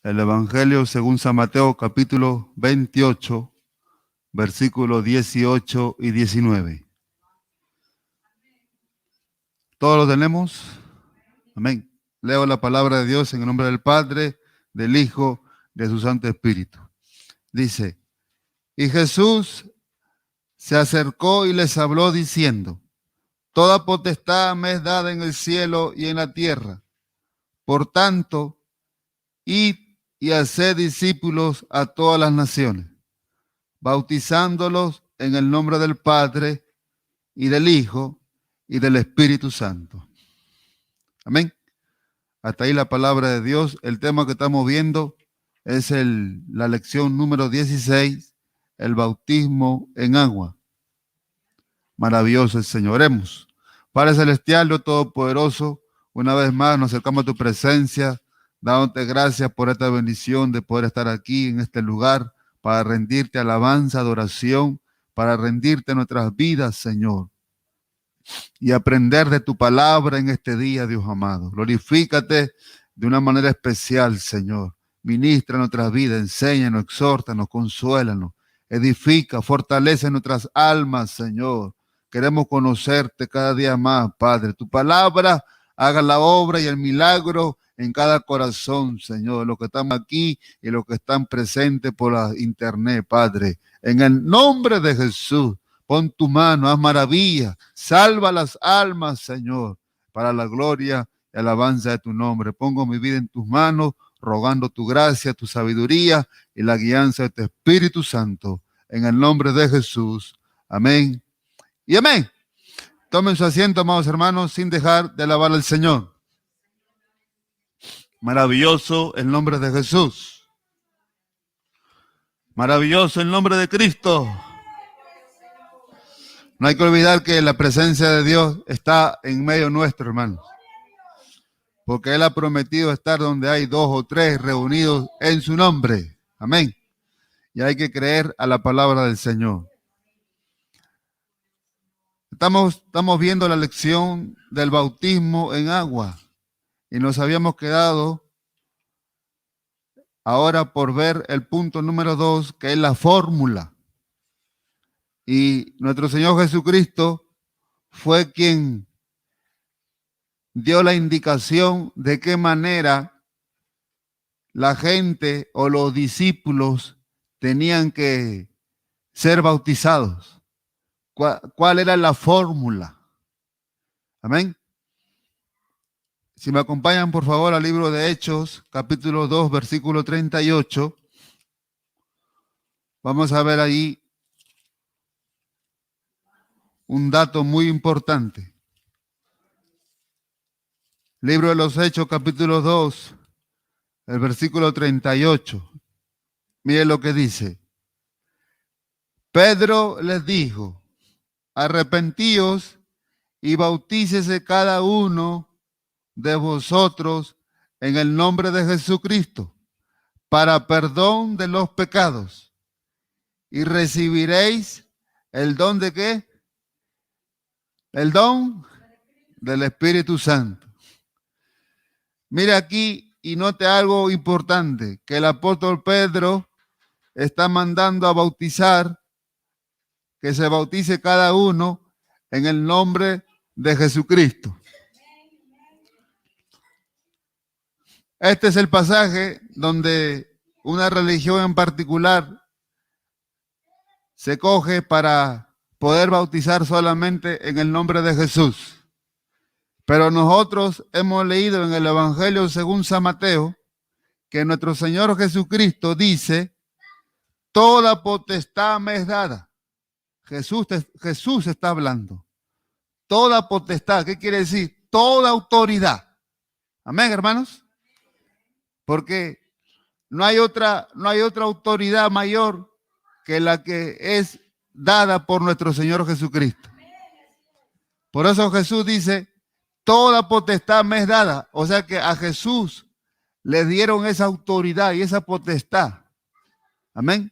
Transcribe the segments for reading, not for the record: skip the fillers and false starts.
El Evangelio según San Mateo, capítulo 28, versículos 18 y 19. ¿Todos lo tenemos? Amén. Leo la palabra de Dios en el nombre del Padre, del Hijo, de su Santo Espíritu. Dice, y Jesús se acercó y les habló diciendo, toda potestad me es dada en el cielo y en la tierra. Por tanto, id y haced discípulos a todas las naciones, bautizándolos en el nombre del Padre y del Hijo y del Espíritu Santo. Amén. Hasta ahí la palabra de Dios. El tema que estamos viendo es la lección número 16, el bautismo en agua. Maravilloso el Señor. Oremos. Padre Celestial, Dios Todopoderoso, una vez más nos acercamos a tu presencia, dándote gracias por esta bendición de poder estar aquí en este lugar para rendirte alabanza, adoración, para rendirte nuestras vidas, Señor, y aprender de tu palabra en este día, Dios amado. Glorifícate de una manera especial, Señor. Ministra nuestras vidas, enséñanos, exhórtanos, consuélanos, edifica, fortalece nuestras almas, Señor. Queremos conocerte cada día más, Padre. Tu palabra haga la obra y el milagro en cada corazón, Señor. Los que están aquí y los que están presentes por la internet, Padre. En el nombre de Jesús, pon tu mano, haz maravillas, salva las almas, Señor, para la gloria y alabanza de tu nombre. Pongo mi vida en tus manos, rogando tu gracia, tu sabiduría y la guianza de tu Espíritu Santo. En el nombre de Jesús. Amén. Y amén. Tomen su asiento, amados hermanos, sin dejar de alabar al Señor. Maravilloso el nombre de Jesús. Maravilloso el nombre de Cristo. No hay que olvidar que la presencia de Dios está en medio nuestro, hermanos. Porque Él ha prometido estar donde hay 2 o 3 reunidos en su nombre. Amén. Y hay que creer a la palabra del Señor. Estamos viendo la lección del bautismo en agua. Y nos habíamos quedado ahora por ver el punto número 2, que es la fórmula. Y nuestro Señor Jesucristo fue quien dio la indicación de qué manera la gente o los discípulos tenían que ser bautizados. ¿Cuál era la fórmula? Amén. Si me acompañan, por favor, al libro de Hechos, capítulo 2, versículo 38. Vamos a ver ahí un dato muy importante. Libro de los Hechos, capítulo 2, el versículo 38. Mire lo que dice. Pedro les dijo, arrepentíos y bautícese cada uno de vosotros en el nombre de Jesucristo para perdón de los pecados y recibiréis el don de ¿qué? El don del Espíritu Santo. Mira aquí y note algo importante, que el apóstol Pedro está mandando a bautizar, que se bautice cada uno en el nombre de Jesucristo. Este es el pasaje donde una religión en particular se coge para poder bautizar solamente en el nombre de Jesús. Pero nosotros hemos leído en el Evangelio según San Mateo que nuestro Señor Jesucristo dice, toda potestad me es dada. Jesús está hablando. Toda potestad, ¿qué quiere decir? Toda autoridad. Amén, hermanos. Porque no hay otra autoridad mayor que la que es dada por nuestro Señor Jesucristo. Por eso Jesús dice, toda potestad me es dada. O sea que a Jesús le dieron esa autoridad y esa potestad. Amén.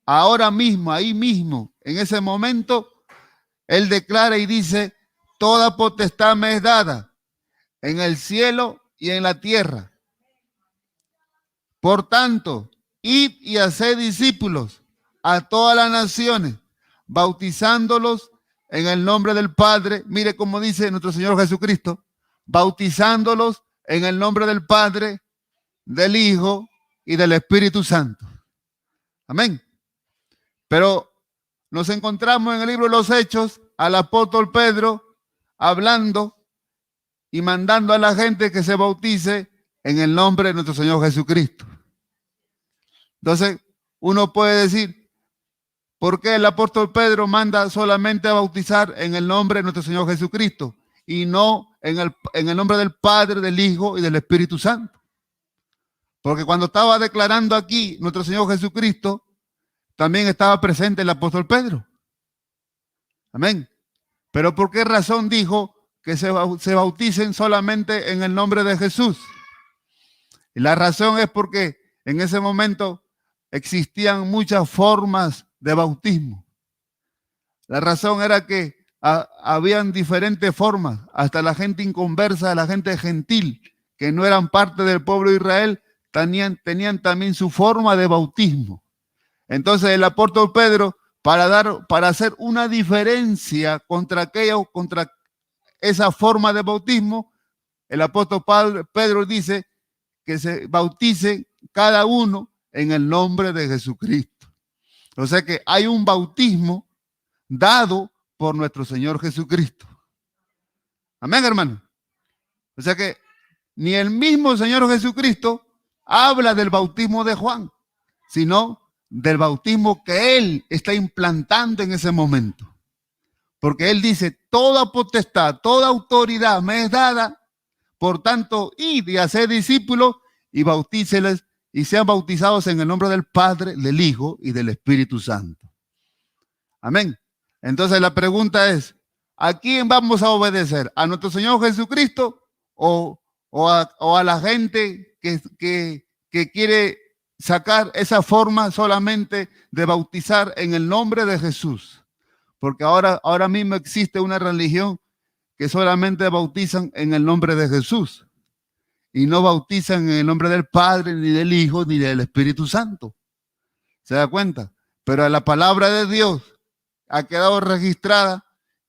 Ahora mismo, ahí mismo, en ese momento, Él declara y dice, toda potestad me es dada en el cielo y en la tierra. Por tanto, id y haced discípulos a todas las naciones, bautizándolos en el nombre del Padre. Mire cómo dice nuestro Señor Jesucristo, bautizándolos en el nombre del Padre, del Hijo y del Espíritu Santo. Amén. Pero nos encontramos en el libro de los Hechos al apóstol Pedro hablando y mandando a la gente que se bautice en el nombre de nuestro Señor Jesucristo. Entonces, uno puede decir, ¿por qué el apóstol Pedro manda solamente a bautizar en el nombre de nuestro Señor Jesucristo y no en el nombre del Padre, del Hijo y del Espíritu Santo? Porque cuando estaba declarando aquí nuestro Señor Jesucristo, también estaba presente el apóstol Pedro. Amén. Pero ¿por qué razón dijo que se bauticen solamente en el nombre de Jesús? Y la razón es porque en ese momento existían muchas formas de bautismo. La razón era que habían diferentes formas. Hasta la gente inconversa, la gente gentil, que no eran parte del pueblo de Israel, tenían también su forma de bautismo. Entonces el apóstol Pedro, para hacer una diferencia contra esa forma de bautismo, el apóstol Pedro dice que se bauticen cada uno en el nombre de Jesucristo. O sea que hay un bautismo dado por nuestro Señor Jesucristo. Amén, hermano. O sea que ni el mismo Señor Jesucristo habla del bautismo de Juan, sino del bautismo que Él está implantando en ese momento. Porque Él dice, toda potestad, toda autoridad me es dada, por tanto, id y haced discípulos y bautíceles y sean bautizados en el nombre del Padre, del Hijo y del Espíritu Santo. Amén. Entonces la pregunta es, ¿a quién vamos a obedecer? ¿A nuestro Señor Jesucristo o a la gente que quiere sacar esa forma solamente de bautizar en el nombre de Jesús? Porque ahora mismo existe una religión que solamente bautizan en el nombre de Jesús y no bautizan en el nombre del Padre, ni del Hijo, ni del Espíritu Santo. ¿Se da cuenta? Pero la palabra de Dios ha quedado registrada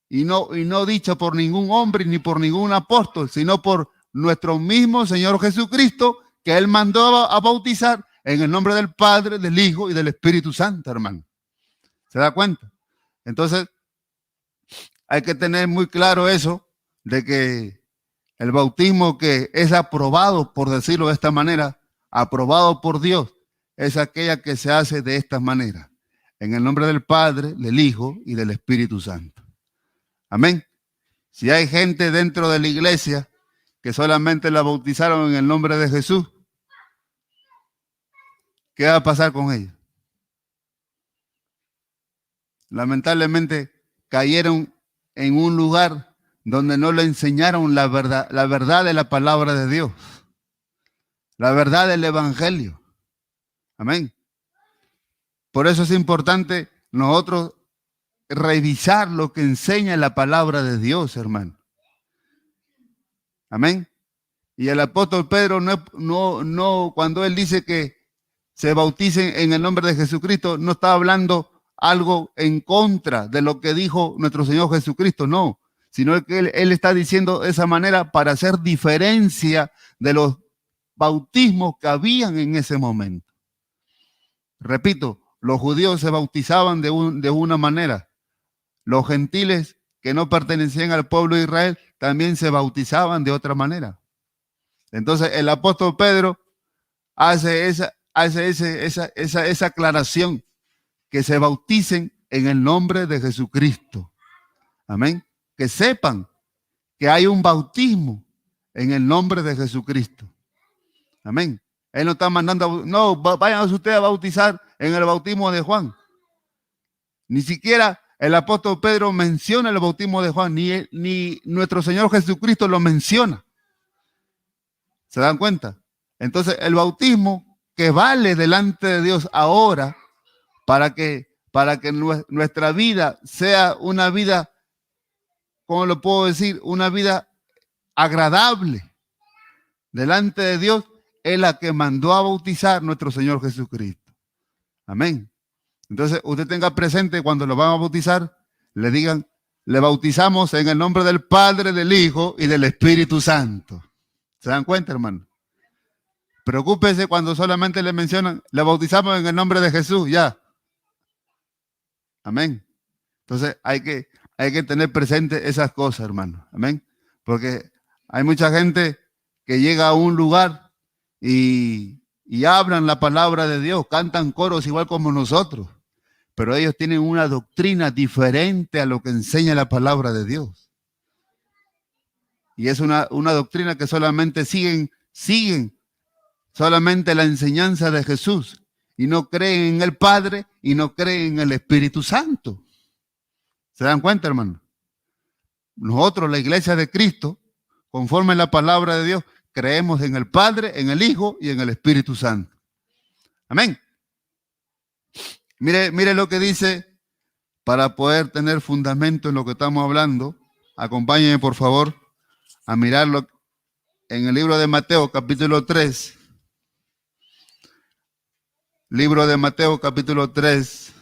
y no dicha por ningún hombre ni por ningún apóstol, sino por nuestro mismo Señor Jesucristo, que Él mandó a bautizar en el nombre del Padre, del Hijo y del Espíritu Santo, hermano. ¿Se da cuenta? Entonces, hay que tener muy claro eso, de que el bautismo que es aprobado, por decirlo de esta manera, aprobado por Dios, es aquella que se hace de esta manera, en el nombre del Padre, del Hijo y del Espíritu Santo. Amén. Si hay gente dentro de la iglesia que solamente la bautizaron en el nombre de Jesús, ¿qué va a pasar con ellos? Lamentablemente cayeron en un lugar donde no le enseñaron la verdad de la palabra de Dios, la verdad del Evangelio. Amén. Por eso es importante nosotros revisar lo que enseña la palabra de Dios, hermano. Amén. Y el apóstol Pedro no, cuando él dice que se bauticen en el nombre de Jesucristo, no está hablando algo en contra de lo que dijo nuestro Señor Jesucristo, no, sino que él está diciendo de esa manera para hacer diferencia de los bautismos que habían en ese momento. Repito, los judíos se bautizaban de una manera, los gentiles que no pertenecían al pueblo de Israel también se bautizaban de otra manera. Entonces el apóstol Pedro hace esa aclaración, que se bauticen en el nombre de Jesucristo. Amén. Que sepan que hay un bautismo en el nombre de Jesucristo. Amén. Él no está mandando, no, vayan ustedes a bautizar en el bautismo de Juan. Ni siquiera el apóstol Pedro menciona el bautismo de Juan, ni nuestro Señor Jesucristo lo menciona. ¿Se dan cuenta? Entonces, el bautismo que vale delante de Dios ahora para que nuestra vida sea una vida, ¿cómo lo puedo decir? Una vida agradable delante de Dios, es la que mandó a bautizar nuestro Señor Jesucristo. Amén. Entonces, usted tenga presente cuando lo van a bautizar, le digan, le bautizamos en el nombre del Padre, del Hijo y del Espíritu Santo. ¿Se dan cuenta, hermano? Preocúpese cuando solamente le mencionan, le bautizamos en el nombre de Jesús, ya. Amén. Entonces, hay que tener presente esas cosas, hermano. Amén. Porque hay mucha gente que llega a un lugar y hablan la palabra de Dios, cantan coros igual como nosotros, pero ellos tienen una doctrina diferente a lo que enseña la palabra de Dios. Y es una doctrina que solamente siguen solamente la enseñanza de Jesús y no creen en el Padre y no creen en el Espíritu Santo. ¿Se dan cuenta, hermano? Nosotros, la iglesia de Cristo, conforme a la palabra de Dios, creemos en el Padre, en el Hijo y en el Espíritu Santo. Amén. Mire lo que dice para poder tener fundamento en lo que estamos hablando. Acompáñenme, por favor, a mirarlo en el libro de Mateo, capítulo 3. Libro de Mateo, capítulo 3.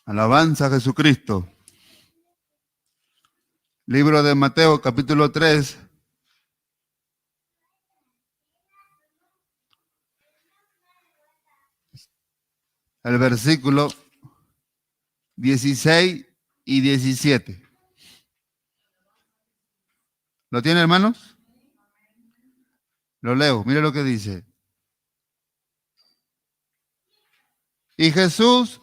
Alabanza a Jesucristo. Libro de Mateo, capítulo 3. El versículo 16 y 17. ¿Lo tiene, hermanos? Lo leo, mire lo que dice. Y Jesús,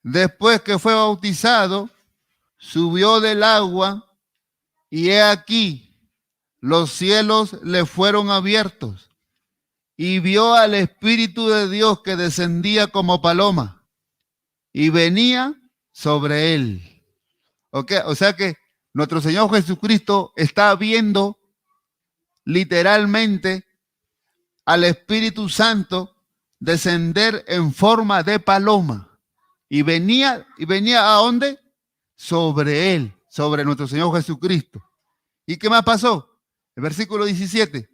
después que fue bautizado, subió del agua, y he aquí, los cielos le fueron abiertos, y vio al Espíritu de Dios que descendía como paloma, y venía sobre él. ¿Okay? O sea que nuestro Señor Jesucristo está viendo literalmente al Espíritu Santo descender en forma de paloma. Y venía ¿a dónde? Sobre él, sobre nuestro Señor Jesucristo. ¿Y qué más pasó? El versículo 17.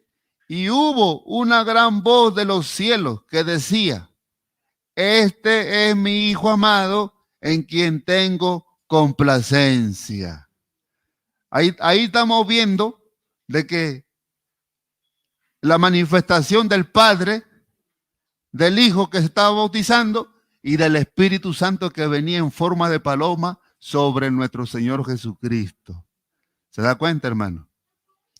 Y hubo una gran voz de los cielos que decía, este es mi Hijo amado en quien tengo complacencia. Ahí estamos viendo de que la manifestación del Padre, del Hijo que se estaba bautizando y del Espíritu Santo que venía en forma de paloma sobre nuestro Señor Jesucristo. ¿Se da cuenta, hermano?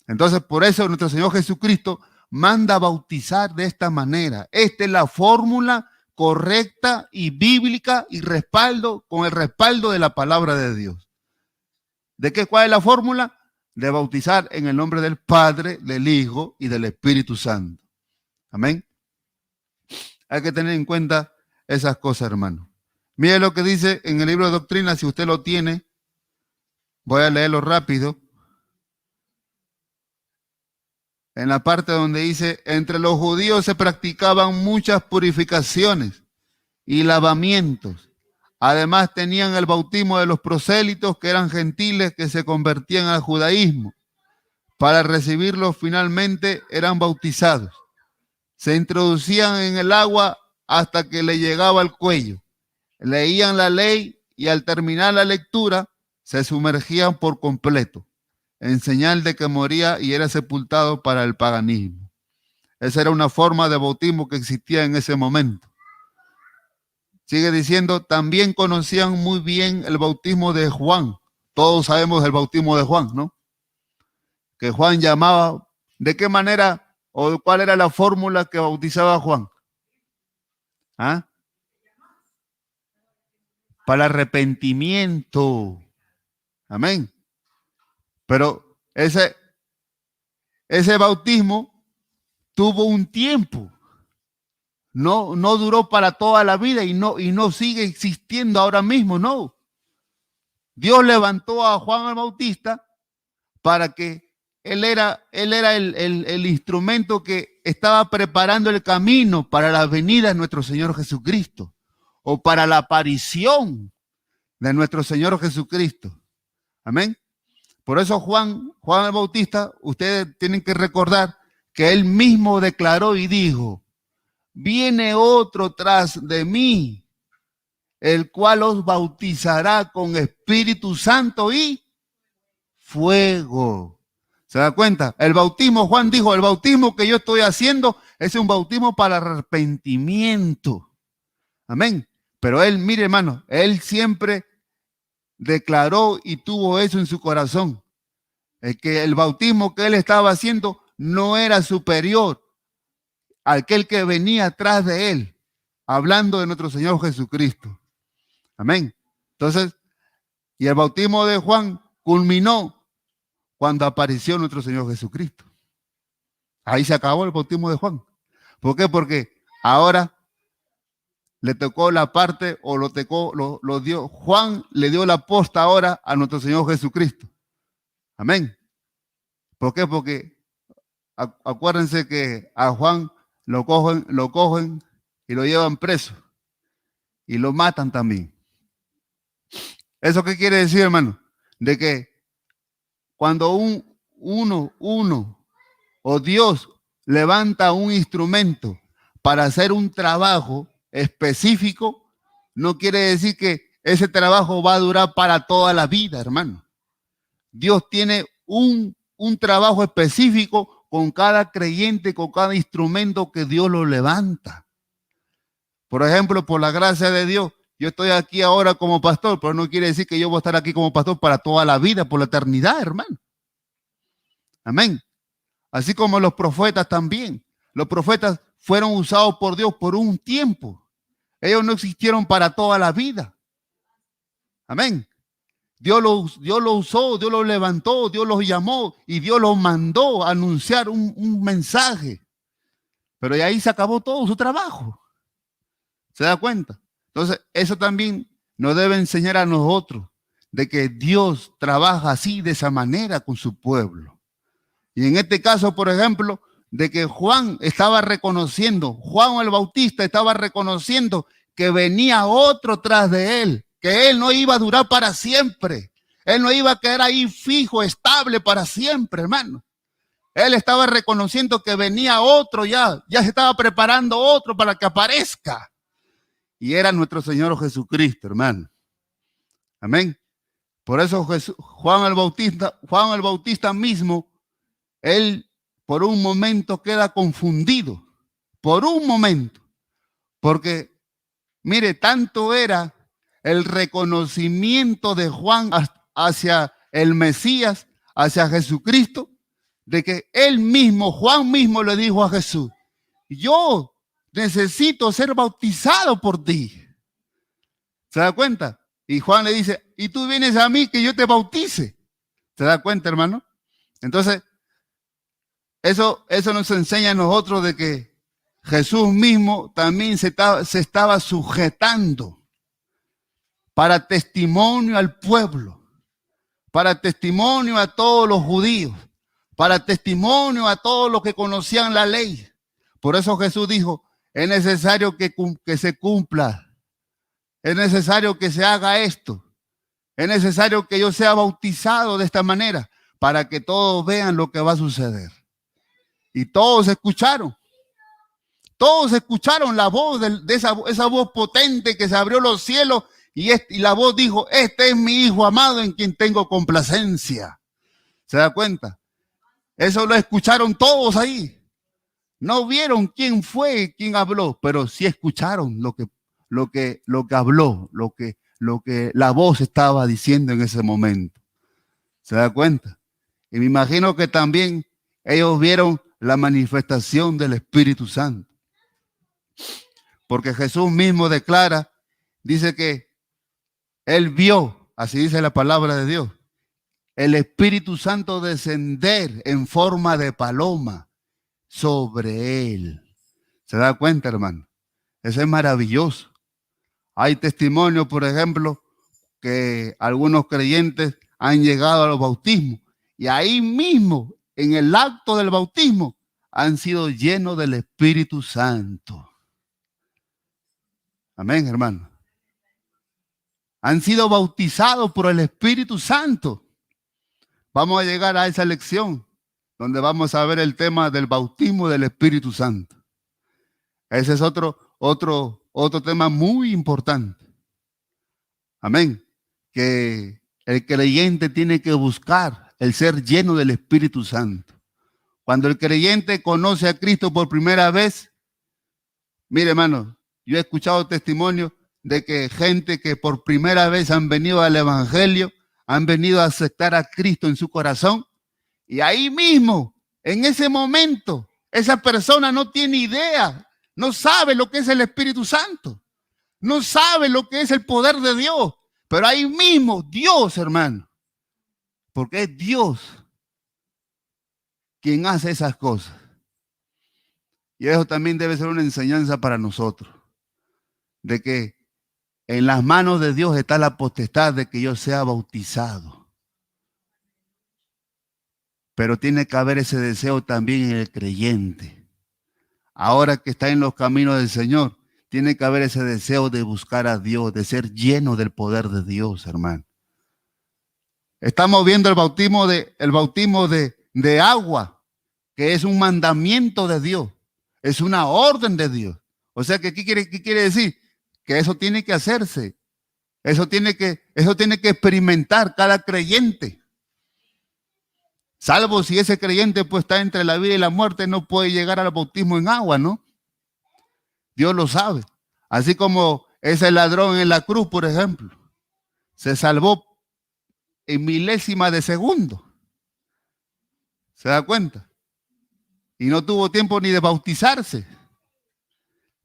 Entonces, por eso nuestro Señor Jesucristo manda bautizar de esta manera. Esta es la fórmula correcta y bíblica y con el respaldo de la palabra de Dios. ¿Cuál es la fórmula? De bautizar en el nombre del Padre, del Hijo y del Espíritu Santo. Amén. Hay que tener en cuenta esas cosas, hermano. Mire lo que dice en el libro de doctrina, si usted lo tiene. Voy a leerlo rápido. En la parte donde dice, entre los judíos se practicaban muchas purificaciones y lavamientos. Además tenían el bautismo de los prosélitos, que eran gentiles que se convertían al judaísmo. Para recibirlos finalmente eran bautizados. Se introducían en el agua hasta que le llegaba al cuello. Leían la ley y al terminar la lectura se sumergían por completo, en señal de que moría y era sepultado para el paganismo. Esa era una forma de bautismo que existía en ese momento. Sigue diciendo, también conocían muy bien el bautismo de Juan. Todos sabemos el bautismo de Juan, ¿no? Que Juan llamaba, ¿de qué manera o cuál era la fórmula que bautizaba a Juan? ¿Ah? Para arrepentimiento. Amén. Pero ese bautismo tuvo un tiempo. No duró para toda la vida y no sigue existiendo ahora mismo, no. Dios levantó a Juan el Bautista para que él era el instrumento que estaba preparando el camino para la venida de nuestro Señor Jesucristo o para la aparición de nuestro Señor Jesucristo. Amén. Por eso Juan el Bautista, ustedes tienen que recordar que él mismo declaró y dijo, viene otro tras de mí, el cual os bautizará con Espíritu Santo y fuego. ¿Se da cuenta? El bautismo, Juan dijo, el bautismo que yo estoy haciendo es un bautismo para arrepentimiento. Amén. Pero él, mire hermano, él siempre declaró y tuvo eso en su corazón. Que el bautismo que él estaba haciendo no era superior a aquel que venía atrás de él, hablando de nuestro Señor Jesucristo. Amén. Entonces, y el bautismo de Juan culminó cuando apareció nuestro Señor Jesucristo. Ahí se acabó el bautismo de Juan. ¿Por qué? Porque ahora le tocó la parte o lo dio, Juan le dio la posta ahora a nuestro Señor Jesucristo. Amén. ¿Por qué? Porque acuérdense que a Juan lo cogen y lo llevan preso y lo matan también. ¿Eso qué quiere decir, hermano? De que cuando uno o Dios levanta un instrumento para hacer un trabajo específico, no quiere decir que ese trabajo va a durar para toda la vida, hermano. Dios tiene un trabajo específico con cada creyente, con cada instrumento que Dios lo levanta. Por ejemplo, por la gracia de Dios, yo estoy aquí ahora como pastor, pero no quiere decir que yo voy a estar aquí como pastor para toda la vida, por la eternidad, hermano. Amén. Así como los profetas también. Los profetas fueron usados por Dios por un tiempo. Ellos no existieron para toda la vida. Amén. Dios lo usó, Dios lo levantó, Dios los llamó y Dios los mandó a anunciar un mensaje. Pero de ahí se acabó todo su trabajo. ¿Se da cuenta? Entonces, eso también nos debe enseñar a nosotros de que Dios trabaja así, de esa manera con su pueblo. Y en este caso, por ejemplo, de que Juan estaba reconociendo, Juan el Bautista estaba reconociendo que venía otro tras de él, que él no iba a durar para siempre. Él no iba a quedar ahí fijo, estable para siempre, hermano. Él estaba reconociendo que venía otro ya se estaba preparando otro para que aparezca. Y era nuestro Señor Jesucristo, hermano. Amén. Por eso Juan el Bautista mismo, él por un momento queda confundido. Por un momento. Porque, mire, tanto era el reconocimiento de Juan hacia el Mesías, hacia Jesucristo, de que él mismo, Juan mismo le dijo a Jesús, yo necesito ser bautizado por ti. ¿Se da cuenta? Y Juan le dice, y tú vienes a mí que yo te bautice. ¿Se da cuenta, hermano? Entonces, eso nos enseña a nosotros de que Jesús mismo también se estaba sujetando para testimonio al pueblo, para testimonio a todos los judíos, para testimonio a todos los que conocían la ley. Por eso Jesús dijo, es necesario que se cumpla, es necesario que se haga esto, es necesario que yo sea bautizado de esta manera para que todos vean lo que va a suceder. Y todos escucharon la voz de esa voz potente que se abrió los cielos y la voz dijo, este es mi Hijo amado en quien tengo complacencia. ¿Se da cuenta? Eso lo escucharon todos ahí. No vieron quién fue, quién habló, pero sí escucharon lo que habló, lo que la voz estaba diciendo en ese momento. ¿Se da cuenta? Y me imagino que también ellos vieron la manifestación del Espíritu Santo. Porque Jesús mismo declara, dice que él vio, así dice la palabra de Dios, el Espíritu Santo descender en forma de paloma sobre él. ¿Se da cuenta, hermano? Eso es maravilloso. Hay testimonios, por ejemplo, que algunos creyentes han llegado a los bautismos y ahí mismo, en el acto del bautismo, han sido llenos del Espíritu Santo. Amén, hermano. Han sido bautizados por el Espíritu Santo. vamos a llegar a esa lección donde vamos a ver el tema del bautismo del Espíritu Santo. Ese es otro tema muy importante. Amén. Que el creyente tiene que buscar el ser lleno del Espíritu Santo. Cuando el creyente conoce a Cristo por primera vez, mire, hermano, yo he escuchado testimonios de que gente que por primera vez han venido al Evangelio, han venido a aceptar a Cristo en su corazón, y ahí mismo, en ese momento, esa persona no tiene idea, no sabe lo que es el Espíritu Santo, no sabe lo que es el poder de Dios, pero ahí mismo Dios, hermano, porque es Dios quien hace esas cosas. Y eso también debe ser una enseñanza para nosotros, de que en las manos de Dios está la potestad de que yo sea bautizado. Pero tiene que haber ese deseo también en el creyente. Ahora que está en los caminos del Señor, tiene que haber ese deseo de buscar a Dios, de ser lleno del poder de Dios, hermano. Estamos viendo el bautismo de agua, que es un mandamiento de Dios, es una orden de Dios. O sea, ¿qué quiere decir? Que eso tiene que hacerse, eso tiene que experimentar cada creyente. Salvo si ese creyente pues está entre la vida y la muerte, no puede llegar al bautismo en agua, ¿no? Dios lo sabe. Así como ese ladrón en la cruz, por ejemplo, se salvó en milésima de segundo. ¿Se da cuenta? Y no tuvo tiempo ni de bautizarse.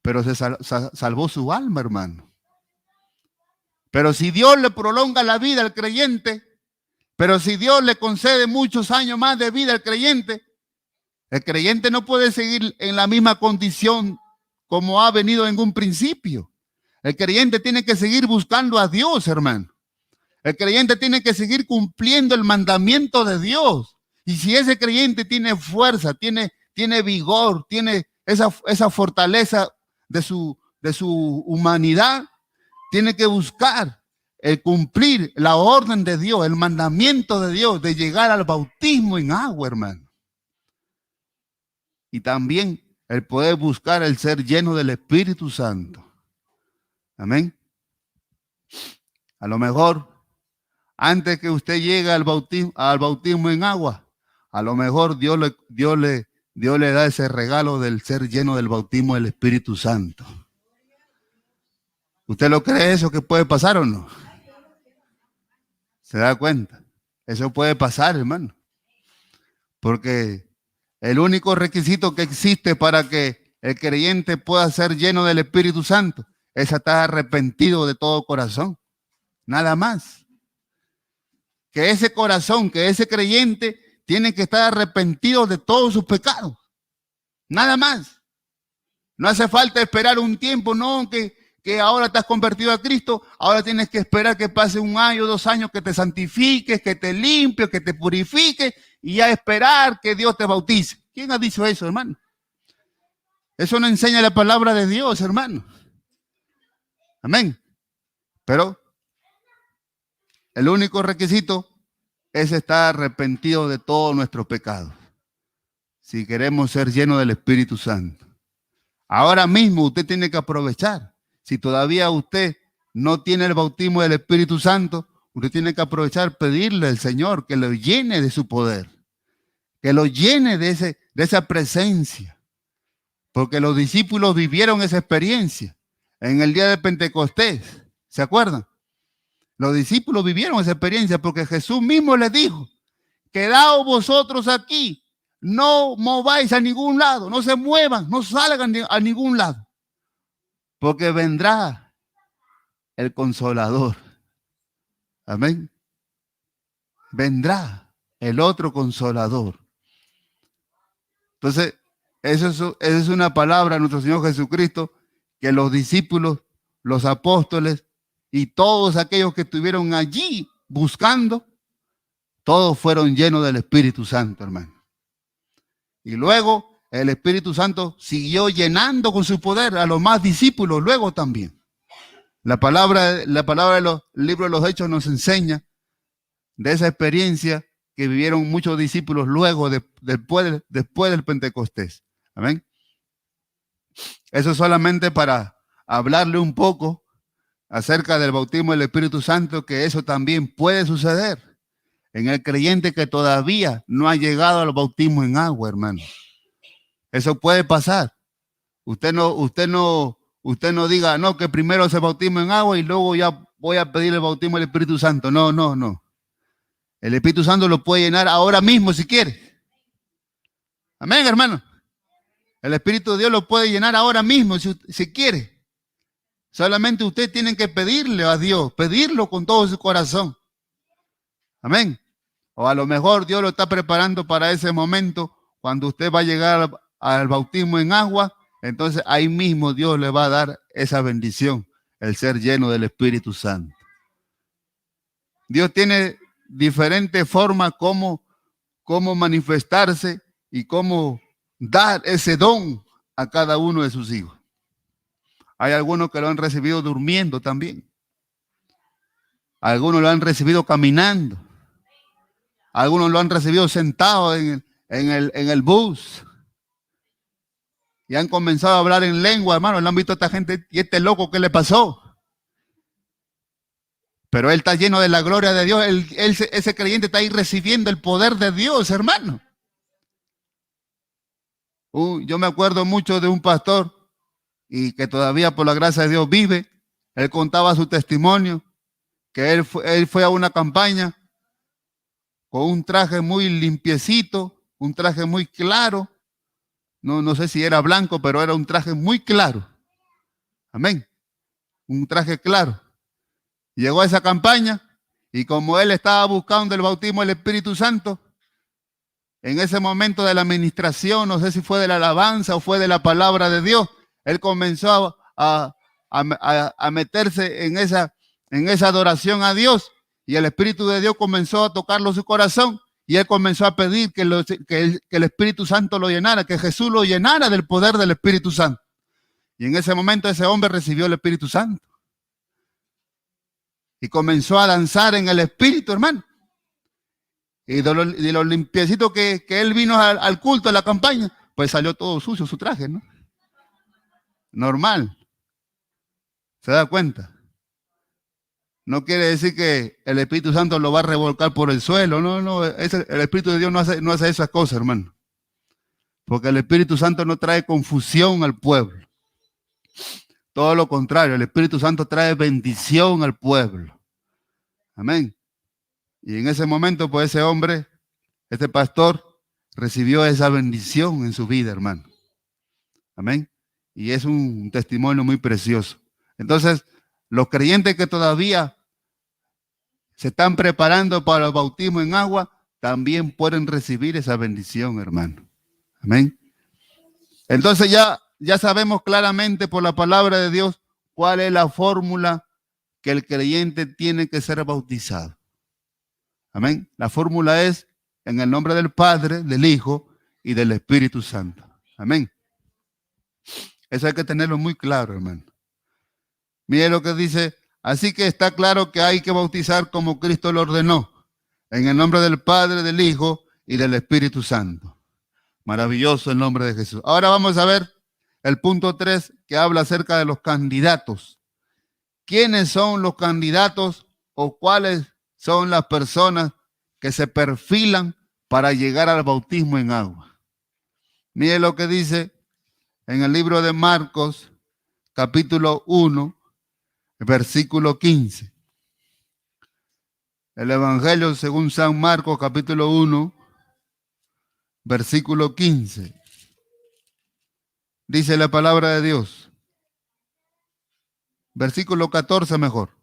Pero se salvó su alma, hermano. Pero si Dios le prolonga la vida al creyente, pero si Dios le concede muchos años más de vida al creyente, el creyente no puede seguir en la misma condición como ha venido en un principio. El creyente tiene que seguir buscando a Dios, hermano. El creyente tiene que seguir cumpliendo el mandamiento de Dios. Y si ese creyente tiene fuerza, tiene vigor, tiene esa fortaleza de su humanidad, tiene que buscar el cumplir la orden de Dios, el mandamiento de Dios de llegar al bautismo en agua, hermano. Y también el poder buscar el ser lleno del Espíritu Santo. Amén. A lo mejor, antes que usted llegue al bautismo en agua, a lo mejor Dios le da ese regalo del ser lleno del bautismo del Espíritu Santo. ¿Usted lo cree eso que puede pasar o no? ¿Se da cuenta? Eso puede pasar, hermano. Porque el único requisito que existe para que el creyente pueda ser lleno del Espíritu Santo es estar arrepentido de todo corazón. Nada más. Que ese corazón, que ese creyente tiene que estar arrepentido de todos sus pecados. Nada más. No hace falta esperar un tiempo, no, que ahora te has convertido a Cristo, ahora tienes que esperar que pase 1 año, 2 años, que te santifiques, que te limpies, que te purifiques, y ya esperar que Dios te bautice. ¿Quién ha dicho eso, hermano? Eso no enseña la palabra de Dios, hermano. Amén. Pero el único requisito es estar arrepentido de todos nuestros pecados, si queremos ser llenos del Espíritu Santo. Ahora mismo usted tiene que aprovechar. Si todavía usted no tiene el bautismo del Espíritu Santo, usted tiene que aprovechar, pedirle al Señor que lo llene de su poder, que lo llene de esa presencia. Porque los discípulos vivieron esa experiencia en el día de Pentecostés. ¿Se acuerdan? Los discípulos vivieron esa experiencia porque Jesús mismo les dijo: quedaos vosotros aquí, no mováis a ningún lado, no se muevan, no salgan a ningún lado. Porque vendrá el Consolador. Amén. Vendrá el otro Consolador. Entonces, esa es una palabra de nuestro Señor Jesucristo que los discípulos, los apóstoles y todos aquellos que estuvieron allí buscando, todos fueron llenos del Espíritu Santo, hermano. Y luego el Espíritu Santo siguió llenando con su poder a los más discípulos luego también. La palabra de los libros de los Hechos nos enseña de esa experiencia que vivieron muchos discípulos luego, después del Pentecostés. Amén. Eso solamente para hablarle un poco acerca del bautismo del Espíritu Santo, que eso también puede suceder en el creyente que todavía no ha llegado al bautismo en agua, hermano. Eso puede pasar. Usted no diga, no, que primero se bautismo en agua y luego ya voy a pedir el bautismo del Espíritu Santo. No, no, no. El Espíritu Santo lo puede llenar ahora mismo si quiere. Amén, hermano. El Espíritu de Dios lo puede llenar ahora mismo si quiere. Solamente usted tiene que pedirle a Dios, pedirlo con todo su corazón. Amén. O a lo mejor Dios lo está preparando para ese momento, cuando usted va a llegar al bautismo en agua, entonces ahí mismo Dios le va a dar esa bendición, el ser lleno del Espíritu Santo. Dios tiene diferentes formas cómo manifestarse y cómo dar ese don a cada uno de sus hijos. Hay algunos que lo han recibido durmiendo también. Algunos lo han recibido caminando. Algunos lo han recibido sentado en el bus. Y han comenzado a hablar en lengua, hermano. Le han visto a esta gente, y este loco, ¿qué le pasó? Pero él está lleno de la gloria de Dios. Ese creyente está ahí recibiendo el poder de Dios, hermano. Yo me acuerdo mucho de un pastor, y que todavía por la gracia de Dios vive. Él contaba su testimonio, que él fue a una campaña con un traje muy limpiecito, un traje muy claro. No sé si era blanco, pero era un traje muy claro. Amén. Un traje claro. Llegó a esa campaña y como él estaba buscando el bautismo del Espíritu Santo, en ese momento de la administración, no sé si fue de la alabanza o fue de la palabra de Dios, él comenzó a meterse en esa adoración a Dios, y el Espíritu de Dios comenzó a tocarlo su corazón, y él comenzó a pedir que el Espíritu Santo lo llenara, que Jesús lo llenara del poder del Espíritu Santo. Y en ese momento ese hombre recibió el Espíritu Santo. Y comenzó a danzar en el Espíritu, hermano. Y de lo limpiecito que él vino al culto, a la campaña, pues salió todo sucio su traje, ¿no? Normal. ¿Se da cuenta? No quiere decir que el Espíritu Santo lo va a revolcar por el suelo. No. El Espíritu de Dios no hace esas cosas, hermano. Porque el Espíritu Santo no trae confusión al pueblo. Todo lo contrario, el Espíritu Santo trae bendición al pueblo. Amén. Y en ese momento, pues ese hombre, este pastor, recibió esa bendición en su vida, hermano. Amén. Y es un testimonio muy precioso. Entonces, los creyentes que todavía se están preparando para el bautismo en agua, también pueden recibir esa bendición, hermano. Amén. Entonces ya sabemos claramente por la palabra de Dios cuál es la fórmula que el creyente tiene que ser bautizado. Amén. La fórmula es en el nombre del Padre, del Hijo y del Espíritu Santo. Amén. Eso hay que tenerlo muy claro, hermano. Mire lo que dice. Así que está claro que hay que bautizar como Cristo lo ordenó, en el nombre del Padre, del Hijo y del Espíritu Santo. Maravilloso el nombre de Jesús. Ahora vamos a ver el punto 3, que habla acerca de los candidatos. ¿Quiénes son los candidatos o cuáles son las personas que se perfilan para llegar al bautismo en agua? Mire lo que dice en el libro de Marcos, capítulo 1, versículo 15. El Evangelio según San Marcos, capítulo 1, versículo 15. Dice la palabra de Dios. Versículo 14 mejor.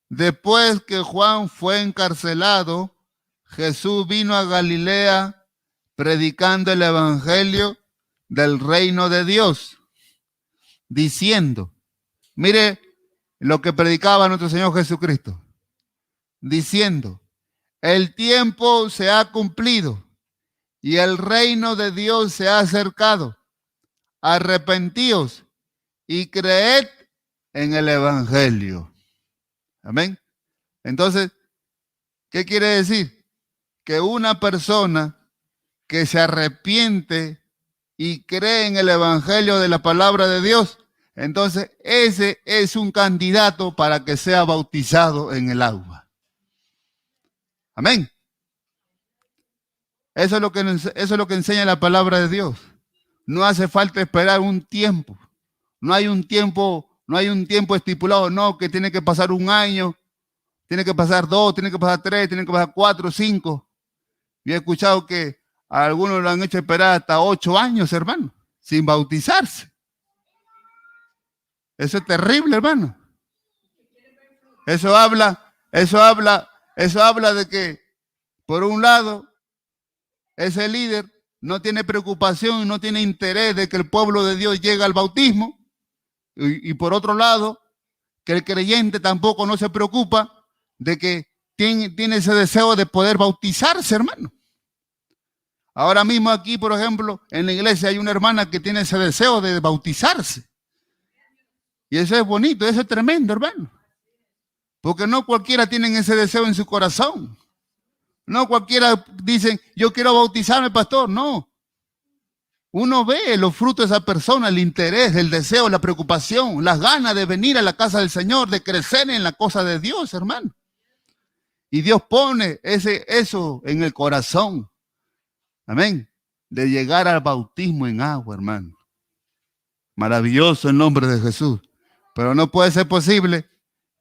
Después que Juan fue encarcelado, Jesús vino a Galilea predicando el Evangelio del reino de Dios, diciendo, mire lo que predicaba nuestro Señor Jesucristo, diciendo, el tiempo se ha cumplido y el reino de Dios se ha acercado. Arrepentíos y creed en el Evangelio. Amén. Entonces, ¿qué quiere decir? que una persona que se arrepiente y cree en el evangelio de la palabra de Dios, entonces ese es un candidato para que sea bautizado en el agua. Amén. Eso es lo que enseña la palabra de Dios. No hace falta esperar un tiempo. No hay un tiempo estipulado, no, que tiene que pasar un año, tiene que pasar 2, tiene que pasar 3, tiene que pasar 4, 5. Yo he escuchado que a algunos lo han hecho esperar hasta 8 años, hermano, sin bautizarse. Eso es terrible, hermano. Eso habla de que, por un lado, ese líder no tiene preocupación, no tiene interés de que el pueblo de Dios llegue al bautismo. Y por otro lado, que el creyente tampoco no se preocupa de que tiene ese deseo de poder bautizarse, hermano. Ahora mismo aquí, por ejemplo, en la iglesia hay una hermana que tiene ese deseo de bautizarse. Y eso es bonito, eso es tremendo, hermano. Porque no cualquiera tiene ese deseo en su corazón. No cualquiera dice, yo quiero bautizarme, pastor. No. Uno ve los frutos de esa persona, el interés, el deseo, la preocupación, las ganas de venir a la casa del Señor, de crecer en la cosa de Dios, hermano. Y Dios pone eso en el corazón. Amén. De llegar al bautismo en agua, hermano. Maravilloso el nombre de Jesús. Pero no puede ser posible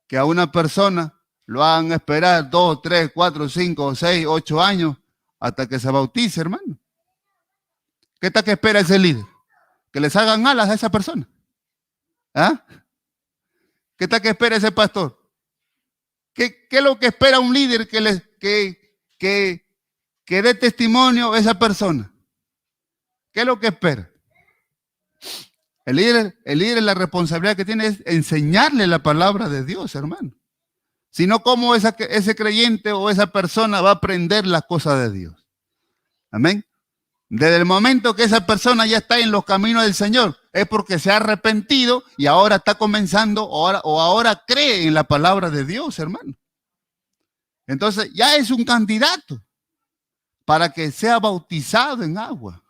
que a una persona lo hagan esperar 2, 3, 4, 5, 6, 8 años hasta que se bautice, hermano. ¿Qué tal que espera ese líder? Que les hagan alas a esa persona. ¿Ah? ¿Qué tal que espera ese pastor? ¿Qué es lo que espera un líder que dé testimonio a esa persona? ¿Qué es lo que espera? El líder, la responsabilidad que tiene es enseñarle la palabra de Dios, hermano. Si no, ¿cómo ese creyente o esa persona va a aprender las cosas de Dios? Amén. Desde el momento que esa persona ya está en los caminos del Señor, es porque se ha arrepentido y ahora está comenzando o ahora cree en la palabra de Dios, hermano. Entonces ya es un candidato para que sea bautizado en agua.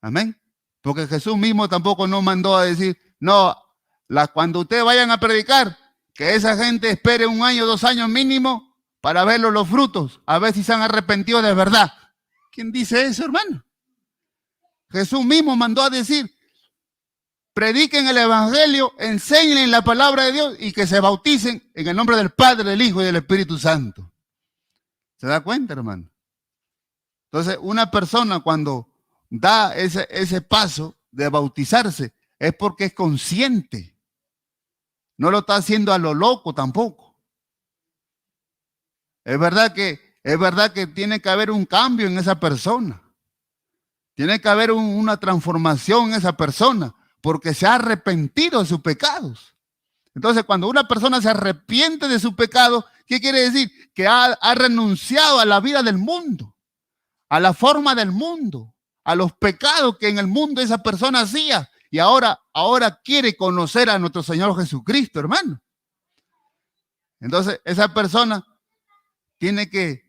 Amén. Porque Jesús mismo tampoco nos mandó a decir, no, cuando ustedes vayan a predicar, que esa gente espere 1 año, 2 años mínimo para ver los frutos, a ver si se han arrepentido de verdad. ¿Quién dice eso, hermano? Jesús mismo mandó a decir, prediquen el evangelio, enseñen la palabra de Dios y que se bauticen en el nombre del Padre, del Hijo y del Espíritu Santo. ¿Se da cuenta, hermano? Entonces, una persona cuando da ese paso de bautizarse es porque es consciente. No lo está haciendo a lo loco tampoco. Es verdad que tiene que haber un cambio en esa persona. Tiene que haber una transformación en esa persona porque se ha arrepentido de sus pecados. Entonces, cuando una persona se arrepiente de su pecado, ¿qué quiere decir? Que ha renunciado a la vida del mundo, a la forma del mundo, a los pecados que en el mundo esa persona hacía. Y ahora quiere conocer a nuestro Señor Jesucristo, hermano. Entonces, esa persona tiene que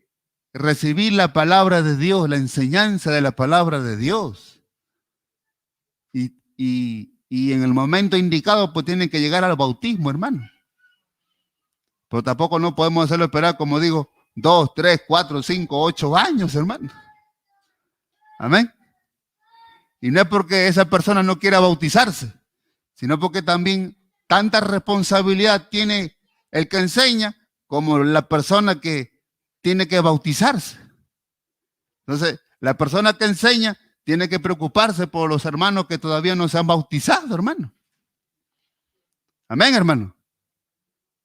recibir la palabra de Dios, la enseñanza de la palabra de Dios. Y en el momento indicado, pues tiene que llegar al bautismo, hermano. Pero tampoco no podemos hacerlo esperar, como digo, 2, 3, 4, 5, 8 años, hermano. Amén. Y no es porque esa persona no quiera bautizarse, sino porque también tanta responsabilidad tiene el que enseña como la persona que tiene que bautizarse. Entonces, la persona que enseña tiene que preocuparse por los hermanos que todavía no se han bautizado, hermano. Amén, hermano.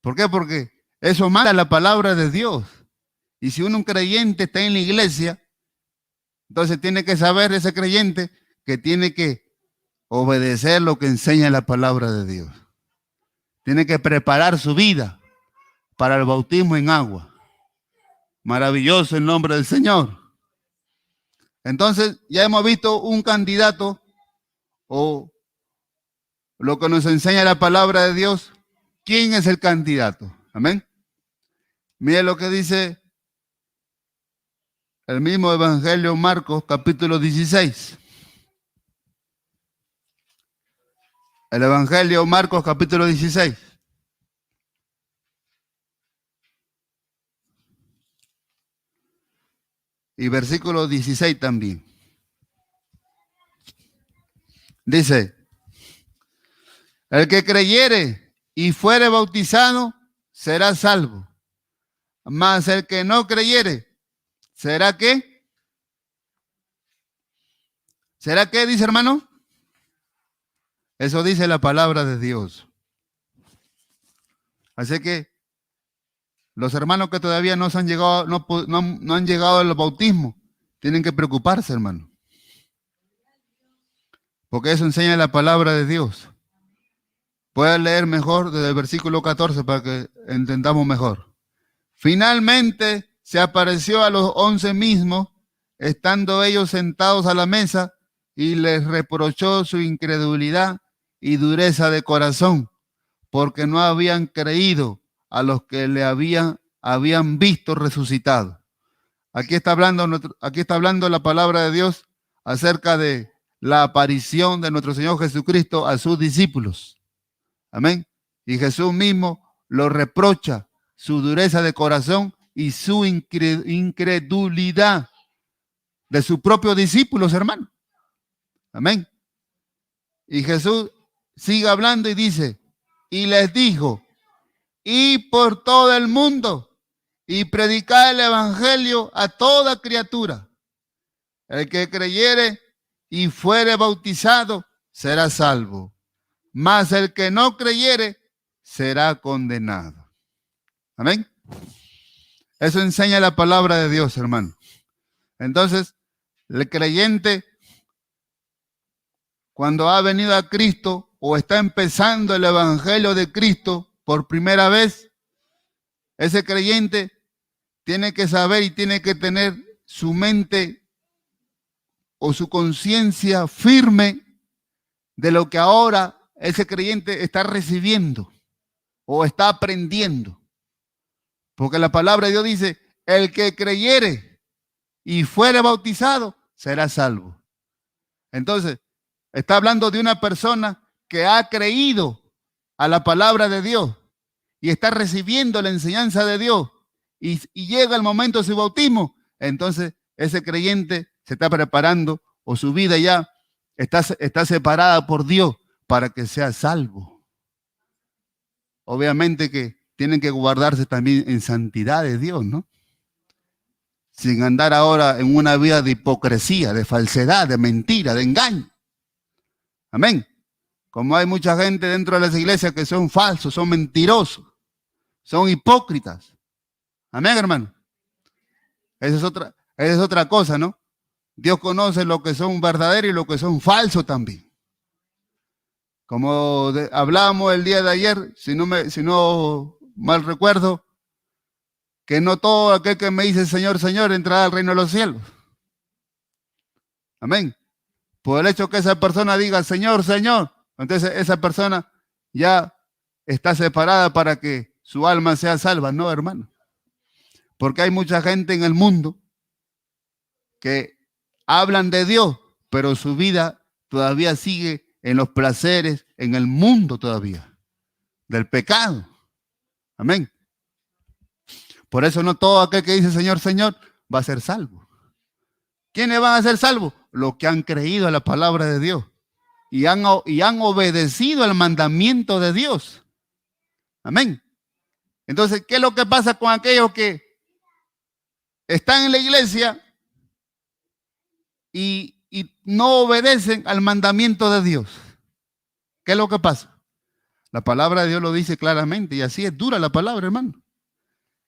¿Por qué? Porque eso manda la palabra de Dios. Y si un creyente está en la iglesia, entonces tiene que saber ese creyente que tiene que obedecer lo que enseña la palabra de Dios. Tiene que preparar su vida para el bautismo en agua. Maravilloso el nombre del Señor. Entonces ya hemos visto un candidato o lo que nos enseña la palabra de Dios. ¿Quién es el candidato? Amén. Mire lo que dice El mismo Evangelio Marcos, capítulo 16. El Evangelio Marcos, capítulo 16. Y versículo 16 también. Dice, el que creyere y fuere bautizado será salvo, mas el que no creyere, ¿será qué? ¿Será qué, dice hermano? Eso dice la palabra de Dios. Así que los hermanos que todavía no han llegado, no han llegado al bautismo, tienen que preocuparse, hermano. Porque eso enseña la palabra de Dios. Pueden leer mejor desde el versículo 14 para que entendamos mejor. Finalmente se apareció a los 11 mismos, estando ellos sentados a la mesa, y les reprochó su incredulidad y dureza de corazón, porque no habían creído a los que le habían visto resucitado. Aquí está hablando la palabra de Dios acerca de la aparición de nuestro Señor Jesucristo a sus discípulos. Amén. Y Jesús mismo lo reprocha su dureza de corazón y su incredulidad de sus propios discípulos, hermano. Amén. Y Jesús sigue hablando y dice, y les dijo, y por todo el mundo, y predicad el evangelio a toda criatura. El que creyere y fuere bautizado será salvo, mas el que no creyere será condenado. Amén. Eso enseña la palabra de Dios, hermano. Entonces, el creyente, cuando ha venido a Cristo o está empezando el evangelio de Cristo por primera vez, ese creyente tiene que saber y tiene que tener su mente o su conciencia firme de lo que ahora ese creyente está recibiendo o está aprendiendo. Porque la palabra de Dios dice, el que creyere y fuere bautizado será salvo. Entonces, está hablando de una persona que ha creído a la palabra de Dios y está recibiendo la enseñanza de Dios y llega el momento de su bautismo, entonces ese creyente se está preparando o su vida ya está separada por Dios para que sea salvo. Obviamente que tienen que guardarse también en santidad de Dios, ¿no? Sin andar ahora en una vida de hipocresía, de falsedad, de mentira, de engaño. Amén. Como hay mucha gente dentro de las iglesias que son falsos, son mentirosos, son hipócritas. Amén, hermano. Esa es otra cosa, ¿no? Dios conoce lo que son verdaderos y lo que son falsos también. Como hablábamos el día de ayer, si no mal recuerdo, que no todo aquel que me dice Señor, Señor, entrará al reino de los cielos. Amén. Por el hecho que esa persona diga Señor, Señor, entonces esa persona ya está separada para que su alma sea salva, ¿no, hermano? Porque hay mucha gente en el mundo que hablan de Dios, pero su vida todavía sigue en los placeres, en el mundo todavía, del pecado. Amén. Por eso no todo aquel que dice Señor, Señor, va a ser salvo. ¿Quiénes van a ser salvos? Los que han creído a la palabra de Dios y han obedecido al mandamiento de Dios. Amén. Entonces, ¿qué es lo que pasa con aquellos que están en la iglesia y no obedecen al mandamiento de Dios? ¿Qué es lo que pasa? La palabra de Dios lo dice claramente y así es dura la palabra, hermano.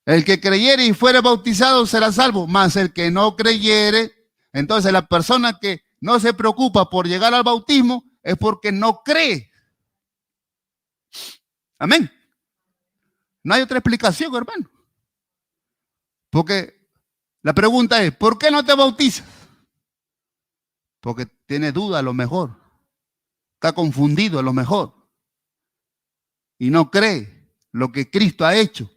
El que creyere y fuere bautizado será salvo, mas el que no creyere, entonces la persona que no se preocupa por llegar al bautismo es porque no cree. Amén. No hay otra explicación, hermano. Porque la pregunta es, ¿por qué no te bautizas? Porque tiene duda a lo mejor. Está confundido a lo mejor. Y no cree lo que Cristo ha hecho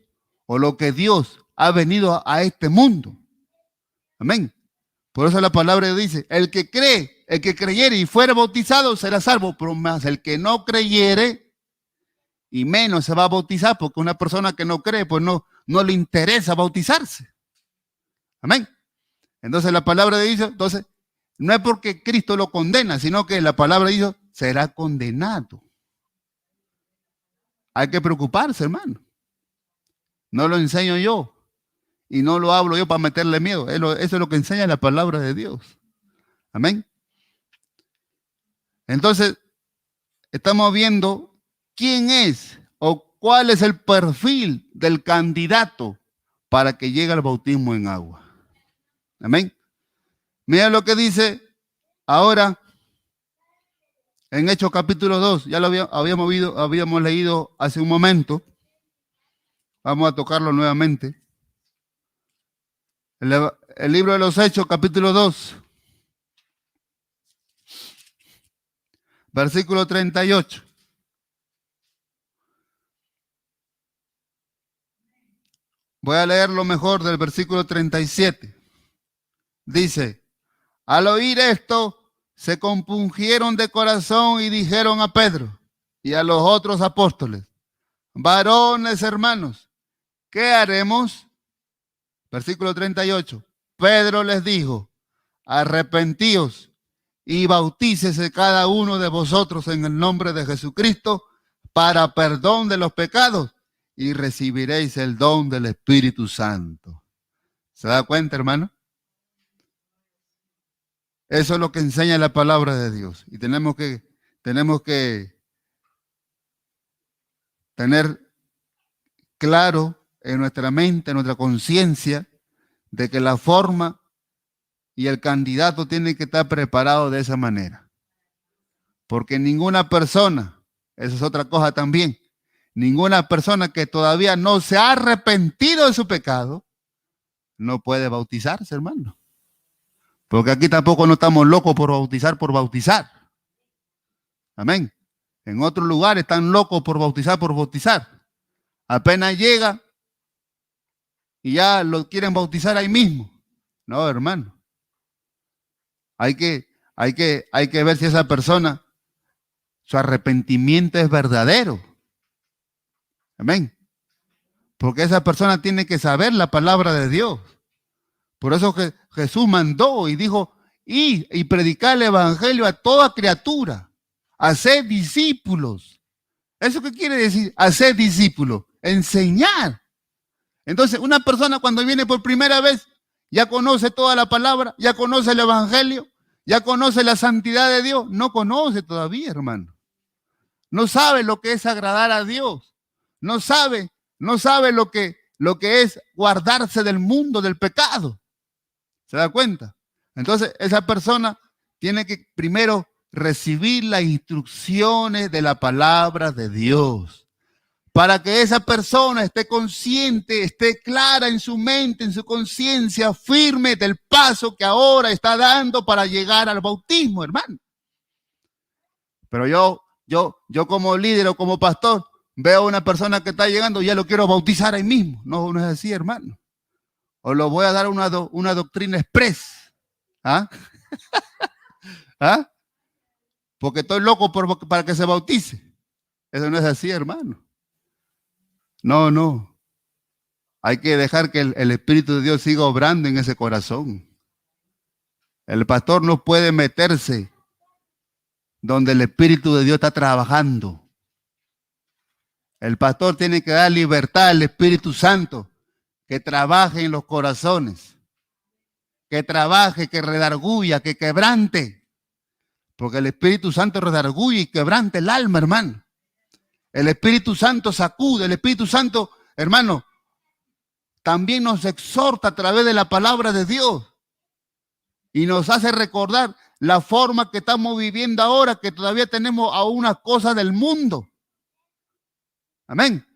o lo que Dios ha venido a este mundo. Amén. Por eso la palabra dice, el que creyere y fuera bautizado será salvo, pero más el que no creyere y menos se va a bautizar, porque una persona que no cree, pues no le interesa bautizarse. Amén. Entonces la palabra dice, entonces, no es porque Cristo lo condena, sino que la palabra dice, será condenado. Hay que preocuparse, hermano. No lo enseño yo y no lo hablo yo para meterle miedo. Eso es lo que enseña la palabra de Dios. Amén. Entonces, estamos viendo quién es o cuál es el perfil del candidato para que llegue al bautismo en agua. Amén. Mira lo que dice ahora en Hechos capítulo 2. Ya lo habíamos leído hace un momento. Vamos a tocarlo nuevamente. El libro de los Hechos, capítulo 2, versículo 38. Voy a leer lo mejor del versículo 37. Dice, al oír esto, se compungieron de corazón y dijeron a Pedro y a los otros apóstoles, varones hermanos, ¿qué haremos? Versículo 38. Pedro les dijo, arrepentíos y bautícese cada uno de vosotros en el nombre de Jesucristo para perdón de los pecados y recibiréis el don del Espíritu Santo. ¿Se da cuenta, hermano? Eso es lo que enseña la palabra de Dios. Y tenemos que tener claro en nuestra mente, en nuestra conciencia, de que la forma y el candidato tiene que estar preparado de esa manera. Porque ninguna persona, esa es otra cosa también, ninguna persona que todavía no se ha arrepentido de su pecado, no puede bautizarse, hermano. Porque aquí tampoco no estamos locos por bautizar. Amén. En otros lugares están locos por bautizar. Apenas llega y ya lo quieren bautizar ahí mismo. No, hermano. Hay que ver si esa persona, su arrepentimiento es verdadero. Amén. Porque esa persona tiene que saber la palabra de Dios. Por eso que Jesús mandó y dijo, y predicar el evangelio a toda criatura, hacer discípulos. ¿Eso qué quiere decir? Hacer discípulos, enseñar. Entonces, una persona cuando viene por primera vez, ya conoce toda la palabra, ya conoce el evangelio, ya conoce la santidad de Dios. No conoce todavía, hermano. No sabe lo que es agradar a Dios. No sabe lo que es guardarse del mundo, del pecado. ¿Se da cuenta? Entonces, esa persona tiene que primero recibir las instrucciones de la palabra de Dios, para que esa persona esté consciente, esté clara en su mente, en su conciencia, firme del paso que ahora está dando para llegar al bautismo, hermano. Pero yo como líder o como pastor, veo a una persona que está llegando y ya lo quiero bautizar ahí mismo. No es así, hermano. O lo voy a dar una doctrina express. ¿Ah? ¿Ah? Porque estoy loco para que se bautice. Eso no es así, hermano. No. Hay que dejar que el Espíritu de Dios siga obrando en ese corazón. El pastor no puede meterse donde el Espíritu de Dios está trabajando. El pastor tiene que dar libertad al Espíritu Santo, que trabaje en los corazones, que trabaje, que redarguya, que quebrante. Porque el Espíritu Santo redarguye y quebrante el alma, hermano. El Espíritu Santo sacude, el Espíritu Santo, hermano, también nos exhorta a través de la palabra de Dios y nos hace recordar la forma que estamos viviendo ahora, que todavía tenemos a una cosa del mundo. Amén.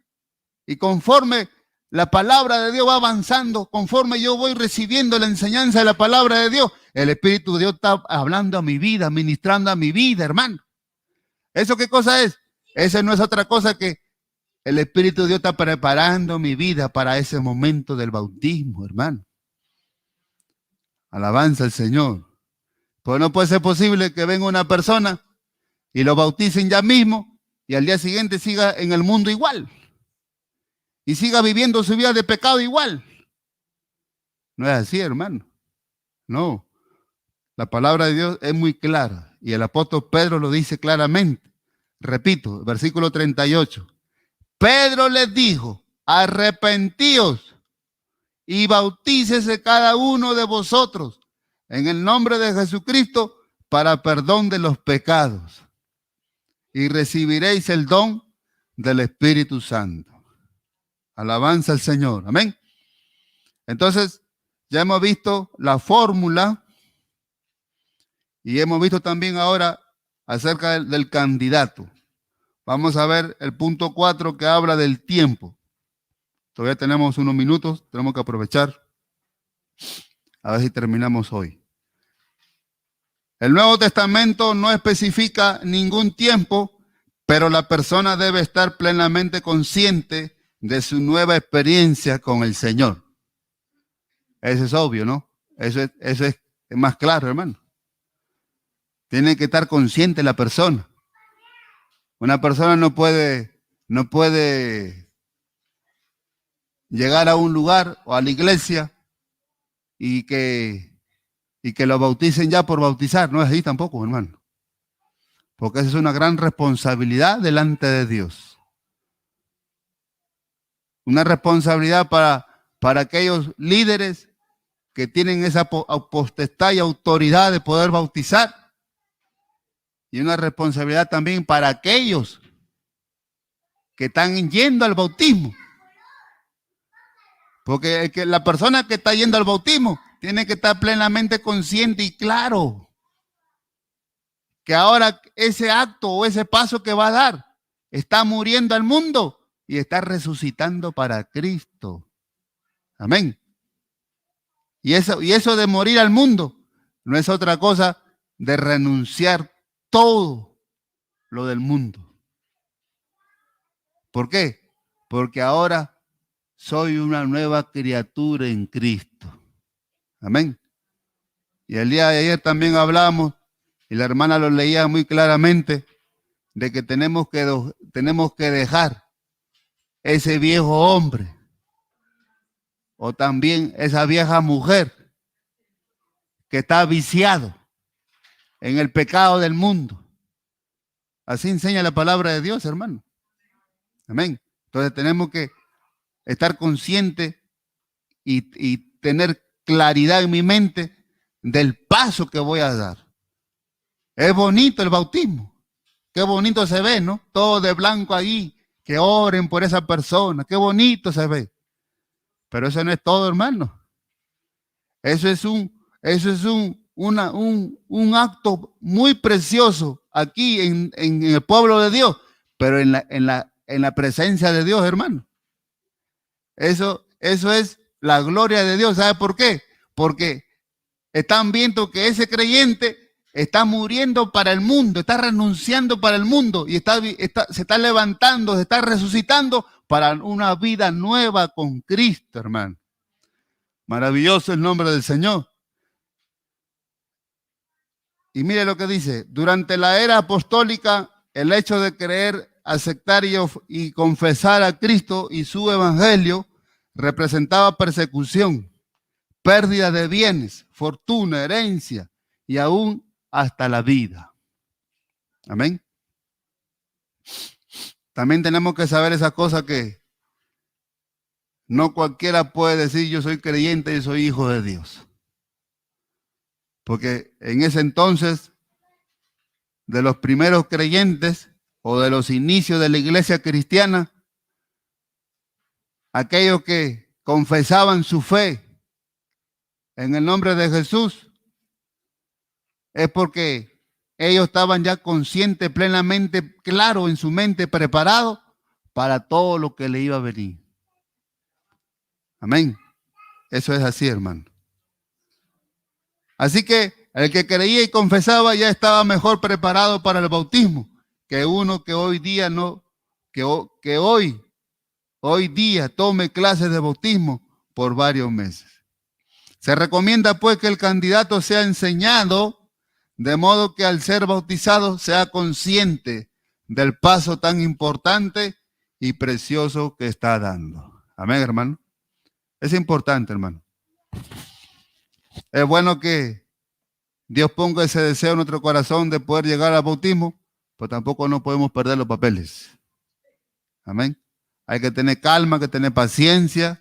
Y conforme la palabra de Dios va avanzando, conforme yo voy recibiendo la enseñanza de la palabra de Dios, el Espíritu de Dios está hablando a mi vida, ministrando a mi vida, hermano. ¿Eso qué cosa es? Esa no es otra cosa que el Espíritu de Dios está preparando mi vida para ese momento del bautismo, hermano. Alabanza al Señor. Pues no puede ser posible que venga una persona y lo bauticen ya mismo y al día siguiente siga en el mundo igual. Y siga viviendo su vida de pecado igual. No es así, hermano. No. La palabra de Dios es muy clara y el apóstol Pedro lo dice claramente. Repito, versículo 38. Pedro les dijo, arrepentíos y bautícese cada uno de vosotros en el nombre de Jesucristo para perdón de los pecados y recibiréis el don del Espíritu Santo. Alabanza al Señor. Amén. Entonces, ya hemos visto la fórmula y hemos visto también ahora acerca del candidato. Vamos a ver el punto 4 que habla del tiempo. Todavía tenemos unos minutos, tenemos que aprovechar. A ver si terminamos hoy. El Nuevo Testamento no especifica ningún tiempo, pero la persona debe estar plenamente consciente de su nueva experiencia con el Señor. Eso es obvio, ¿no? Eso es más claro, hermano. Tiene que estar consciente la persona. Una persona no puede llegar a un lugar o a la iglesia y que lo bauticen ya por bautizar. No es así tampoco, hermano. Porque esa es una gran responsabilidad delante de Dios. Una responsabilidad para aquellos líderes que tienen esa potestad y autoridad de poder bautizar. Y una responsabilidad también para aquellos que están yendo al bautismo. Porque la persona que está yendo al bautismo tiene que estar plenamente consciente y claro que ahora ese acto o ese paso que va a dar está muriendo al mundo y está resucitando para Cristo. Amén. Y eso de morir al mundo no es otra cosa de renunciar todo lo del mundo. ¿Por qué? Porque ahora soy una nueva criatura en Cristo. Amén. Y el día de ayer también hablamos, y la hermana lo leía muy claramente, de que tenemos que dejar ese viejo hombre, o también esa vieja mujer que está viciado en el pecado del mundo. Así enseña la palabra de Dios, hermano. Amén. Entonces tenemos que estar conscientes y tener claridad en mi mente del paso que voy a dar. Es bonito el bautismo. Qué bonito se ve, ¿no? Todo de blanco ahí. Que oren por esa persona. Qué bonito se ve. Pero eso no es todo, hermano. Eso es un acto muy precioso aquí en el pueblo de Dios, pero en la presencia de Dios, hermano. Eso es la gloria de Dios. ¿Sabe por qué? Porque están viendo que ese creyente está muriendo para el mundo, está renunciando para el mundo y se está levantando, se está resucitando para una vida nueva con Cristo, hermano. Maravilloso el nombre del Señor. Y mire lo que dice, durante la era apostólica, el hecho de creer, aceptar y confesar a Cristo y su evangelio representaba persecución, pérdida de bienes, fortuna, herencia y aún hasta la vida. Amén. También tenemos que saber esa cosa que no cualquiera puede decir yo soy creyente y soy hijo de Dios. Porque en ese entonces, de los primeros creyentes o de los inicios de la iglesia cristiana, aquellos que confesaban su fe en el nombre de Jesús, es porque ellos estaban ya conscientes, plenamente claros en su mente, preparados para todo lo que le iba a venir. Amén. Eso es así, hermano. Así que el que creía y confesaba ya estaba mejor preparado para el bautismo que uno que hoy día no, que hoy día tome clases de bautismo por varios meses. Se recomienda pues que el candidato sea enseñado, de modo que al ser bautizado sea consciente del paso tan importante y precioso que está dando. Amén, hermano. Es importante, hermano. Es bueno que Dios ponga ese deseo en nuestro corazón de poder llegar al bautismo, pero tampoco no podemos perder los papeles. Amén. Hay que tener calma, hay que tener paciencia,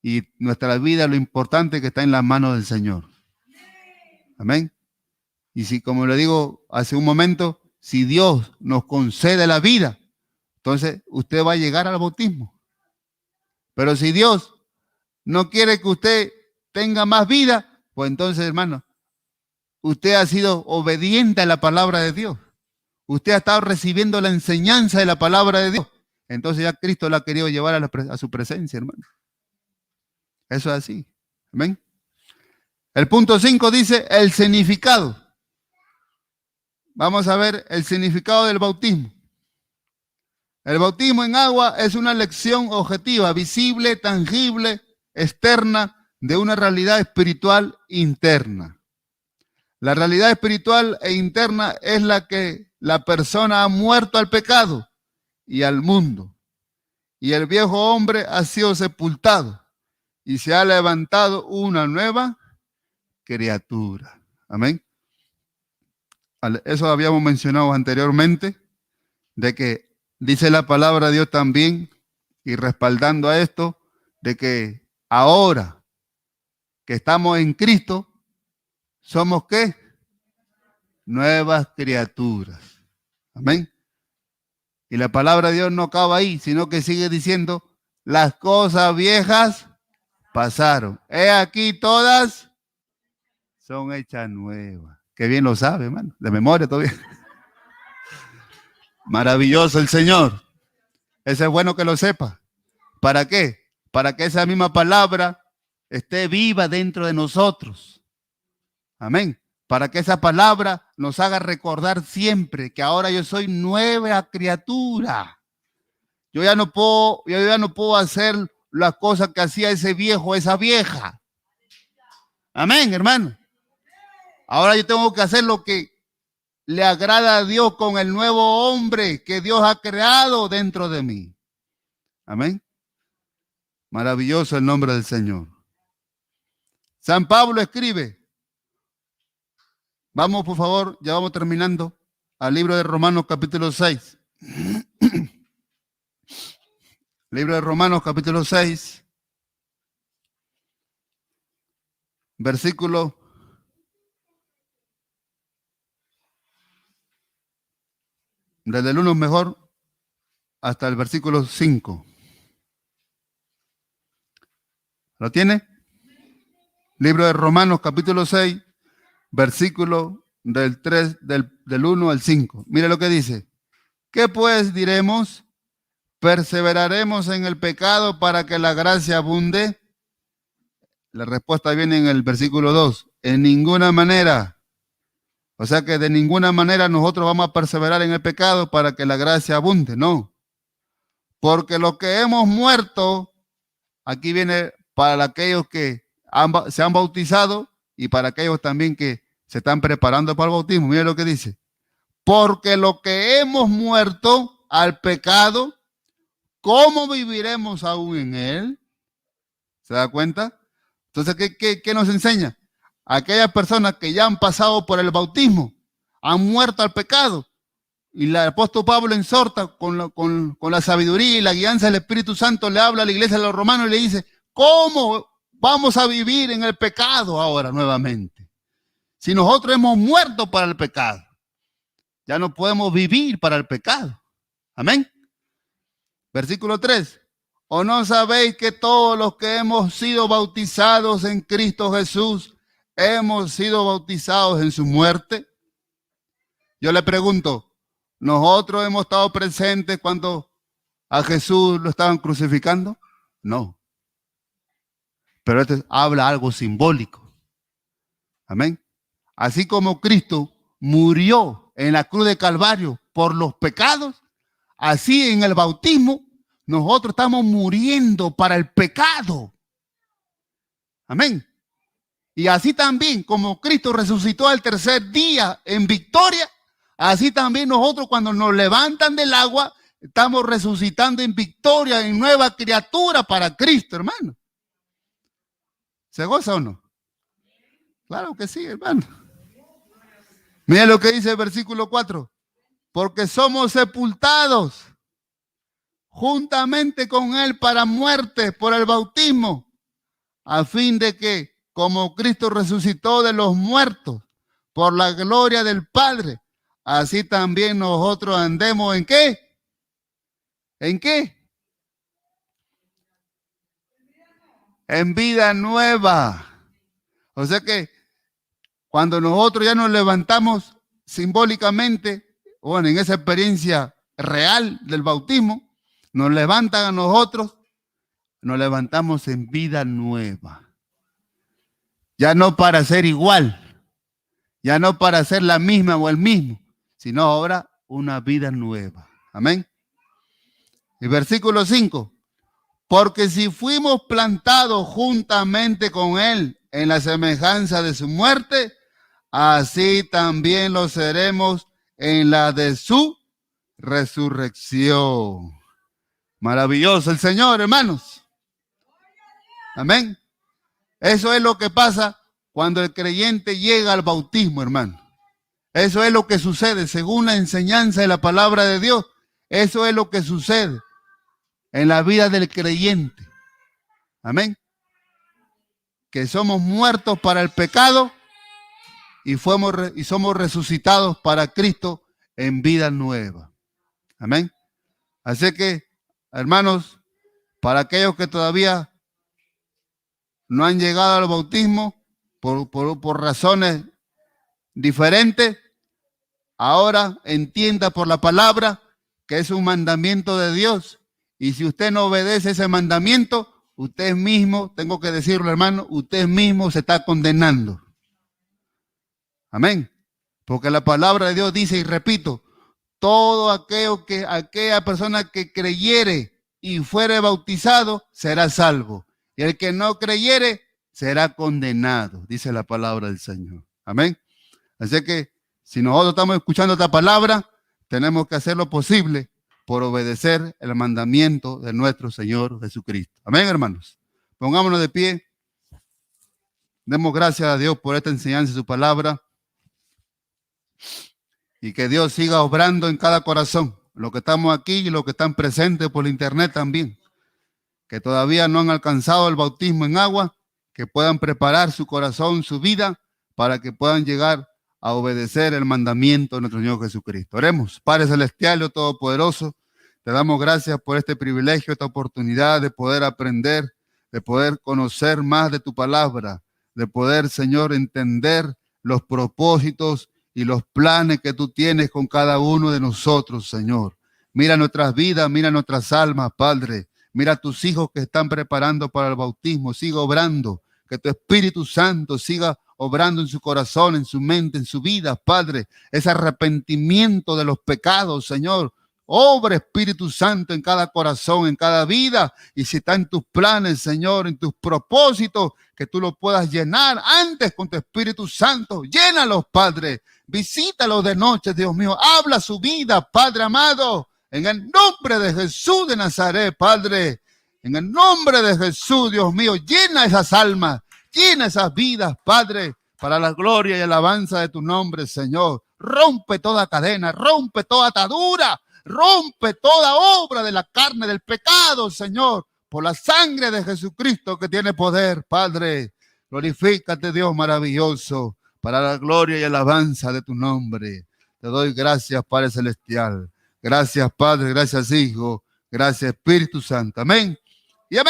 y nuestra vida, lo importante que está en las manos del Señor. Amén. Y si, como le digo hace un momento, si Dios nos concede la vida, entonces usted va a llegar al bautismo. Pero si Dios no quiere que usted tenga más vida, pues entonces, hermano, usted ha sido obediente a la palabra de Dios. Usted ha estado recibiendo la enseñanza de la palabra de Dios. Entonces ya Cristo la ha querido llevar a su presencia, hermano. Eso es así. Amén. El punto 5 dice el significado. Vamos a ver el significado del bautismo. El bautismo en agua es una lección objetiva, visible, tangible, externa, de una realidad espiritual interna. La realidad espiritual e interna es la que la persona ha muerto al pecado y al mundo. Y el viejo hombre ha sido sepultado y se ha levantado una nueva criatura. Amén. Eso habíamos mencionado anteriormente, de que dice la palabra de Dios también, y respaldando a esto, de que ahora que estamos en Cristo, somos ¿qué? Nuevas criaturas. Amén. Y la palabra de Dios no acaba ahí, sino que sigue diciendo, las cosas viejas pasaron. He aquí todas son hechas nuevas. Qué bien lo sabe, hermano. De memoria todavía. Maravilloso el Señor. Eso es bueno que lo sepa. ¿Para qué? Para que esa misma palabra esté viva dentro de nosotros. Amén. Para que esa palabra nos haga recordar siempre que ahora yo soy nueva criatura. Yo ya no puedo hacer las cosas que hacía ese viejo, esa vieja. Amén, hermano. Ahora yo tengo que hacer lo que le agrada a Dios con el nuevo hombre que Dios ha creado dentro de mí. Amén. Maravilloso el nombre del Señor. San Pablo escribe, vamos por favor, ya vamos terminando, al libro de Romanos capítulo 6. Libro de Romanos capítulo 6, versículo desde el 1 mejor hasta el versículo 5. ¿Lo tiene? Libro de Romanos capítulo 6, versículo del 1 al 5. Mire lo que dice. ¿Qué pues diremos? ¿Perseveraremos en el pecado para que la gracia abunde? La respuesta viene en el versículo 2. En ninguna manera. O sea que de ninguna manera nosotros vamos a perseverar en el pecado para que la gracia abunde. No. Porque lo que hemos muerto, aquí viene para aquellos que se han bautizado y para aquellos también que se están preparando para el bautismo. Mire lo que dice. Porque lo que hemos muerto al pecado, ¿cómo viviremos aún en él? ¿Se da cuenta? Entonces, ¿qué nos enseña? Aquellas personas que ya han pasado por el bautismo, han muerto al pecado. Y el apóstol Pablo exhorta con la sabiduría y la guianza del Espíritu Santo, le habla a la iglesia de los romanos y le dice, ¿cómo vamos a vivir en el pecado ahora nuevamente? Si nosotros hemos muerto para el pecado, ya no podemos vivir para el pecado. Amén. Versículo 3. ¿O no sabéis que todos los que hemos sido bautizados en Cristo Jesús, hemos sido bautizados en su muerte? Yo le pregunto, ¿nosotros hemos estado presentes cuando a Jesús lo estaban crucificando? No. Pero esto habla algo simbólico. Amén. Así como Cristo murió en la cruz de Calvario por los pecados, así en el bautismo nosotros estamos muriendo para el pecado. Amén. Y así también, como Cristo resucitó al tercer día en victoria, así también nosotros cuando nos levantan del agua, estamos resucitando en victoria, en nueva criatura para Cristo, hermano. ¿Se goza o no? Claro que sí, hermano. Mira lo que dice el versículo 4. Porque somos sepultados juntamente con Él para muerte por el bautismo, a fin de que, como Cristo resucitó de los muertos por la gloria del Padre, así también nosotros andemos ¿en qué? ¿En qué? En vida nueva. O sea que cuando nosotros ya nos levantamos simbólicamente, bueno, en esa experiencia real del bautismo, nos levantan a nosotros, nos levantamos en vida nueva. Ya no para ser igual, ya no para ser la misma o el mismo, sino ahora una vida nueva. Amén. Y versículo 5. Porque si fuimos plantados juntamente con Él en la semejanza de su muerte, así también lo seremos en la de su resurrección. Maravilloso el Señor, hermanos. Amén. Eso es lo que pasa cuando el creyente llega al bautismo, hermano. Eso es lo que sucede según la enseñanza de la palabra de Dios. Eso es lo que sucede en la vida del creyente. Amén. Que somos muertos para el pecado y somos resucitados para Cristo en vida nueva. Amén. Así que, hermanos, para aquellos que todavía no han llegado al bautismo por razones diferentes, ahora entienda por la palabra que es un mandamiento de Dios. Y si usted no obedece ese mandamiento, usted mismo, tengo que decirlo, hermano, usted mismo se está condenando. Amén. Porque la palabra de Dios dice, y repito, todo aquella persona que creyere y fuere bautizado será salvo. Y el que no creyere será condenado, dice la palabra del Señor. Amén. Así que si nosotros estamos escuchando esta palabra, tenemos que hacer lo posible por obedecer el mandamiento de nuestro Señor Jesucristo. Amén, hermanos. Pongámonos de pie. Demos gracias a Dios por esta enseñanza de su palabra. Y que Dios siga obrando en cada corazón. Los que estamos aquí y los que están presentes por internet también. Que todavía no han alcanzado el bautismo en agua, que puedan preparar su corazón, su vida, para que puedan llegar a obedecer el mandamiento de nuestro Señor Jesucristo. Oremos. Padre Celestial, Dios Todopoderoso, te damos gracias por este privilegio, esta oportunidad de poder aprender, de poder conocer más de tu palabra, de poder, Señor, entender los propósitos y los planes que tú tienes con cada uno de nosotros, Señor. Mira nuestras vidas, mira nuestras almas, Padre. Mira a tus hijos que están preparando para el bautismo. Siga obrando, que tu Espíritu Santo siga obrando en su corazón, en su mente, en su vida, Padre. Ese arrepentimiento de los pecados, Señor. Obra, Espíritu Santo, en cada corazón, en cada vida. Y si está en tus planes, Señor, en tus propósitos, que tú lo puedas llenar antes con tu Espíritu Santo. Llénalos, Padre. Visítalos de noche, Dios mío. Habla su vida, Padre amado. En el nombre de Jesús de Nazaret, Padre. En el nombre de Jesús, Dios mío. Llena esas almas. Llena esas vidas, Padre. Para la gloria y alabanza de tu nombre, Señor. Rompe toda cadena. Rompe toda atadura. Rompe toda obra de la carne, del pecado, Señor, por la sangre de Jesucristo que tiene poder, Padre. Glorifícate, Dios maravilloso, para la gloria y alabanza de tu nombre. Te doy gracias, Padre Celestial. Gracias, Padre, gracias, Hijo, gracias, Espíritu Santo. Amén. Y amén.